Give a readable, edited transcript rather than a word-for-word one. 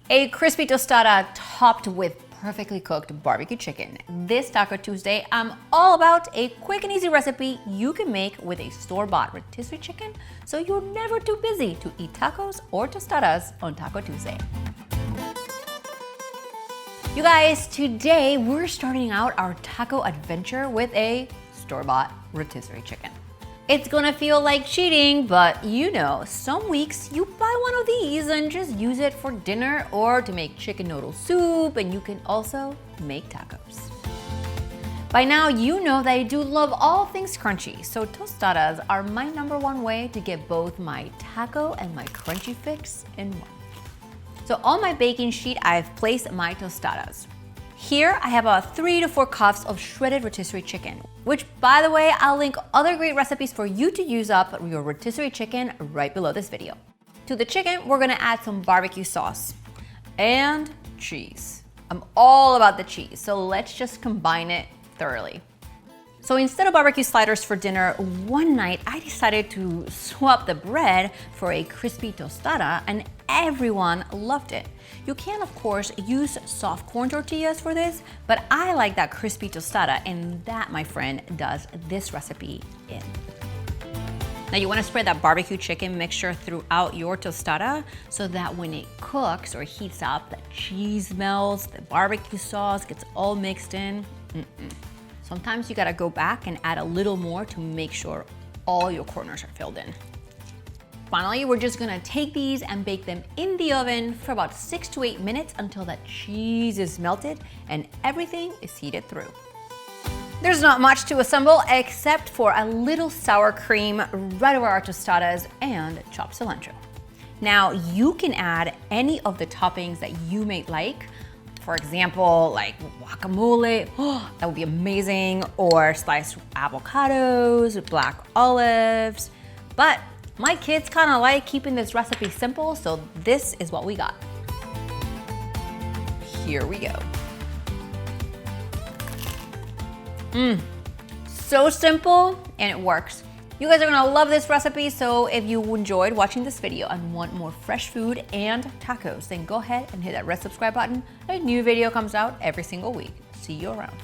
A crispy tostada topped with perfectly cooked barbecue chicken. This Taco Tuesday, I'm all about a quick and easy recipe you can make with a store-bought rotisserie chicken, so you're never too busy to eat tacos or tostadas on Taco Tuesday. You guys, today we're starting out our taco adventure with a store-bought rotisserie chicken. It's gonna feel like cheating, but you know, some weeks you buy one of these and just use it for dinner or to make chicken noodle soup, and you can also make tacos. By now, you know that I do love all things crunchy, so tostadas are my #1 way to get both my taco and my crunchy fix in one. So on my baking sheet, I've placed my tostadas. Here, I have 3 to 4 cups of shredded rotisserie chicken, which, by the way, I'll link other great recipes for you to use up your rotisserie chicken right below this video. To the chicken, we're gonna add some barbecue sauce and cheese. I'm all about the cheese, so let's just combine it thoroughly. So instead of barbecue sliders for dinner, one night I decided to swap the bread for a crispy tostada, and everyone loved it. You can, of course, use soft corn tortillas for this, but I like that crispy tostada, and that, my friend, does this recipe in. Now you want to spread that barbecue chicken mixture throughout your tostada so that when it cooks or heats up, the cheese melts, the barbecue sauce gets all mixed in. Sometimes you gotta go back and add a little more to make sure all your corners are filled in. Finally, we're just gonna take these and bake them in the oven for about 6 to 8 minutes until that cheese is melted and everything is heated through. There's not much to assemble except for a little sour cream right over our tostadas and chopped cilantro. Now, you can add any of the toppings that you may like. For example, like guacamole, that would be amazing, or sliced avocados, black olives. But my kids kind of like keeping this recipe simple, so this is what we got. Here we go. So simple, and it works. You guys are gonna love this recipe, so if you enjoyed watching this video and want more fresh food and tacos, then go ahead and hit that red subscribe button. A new video comes out every single week. See you around.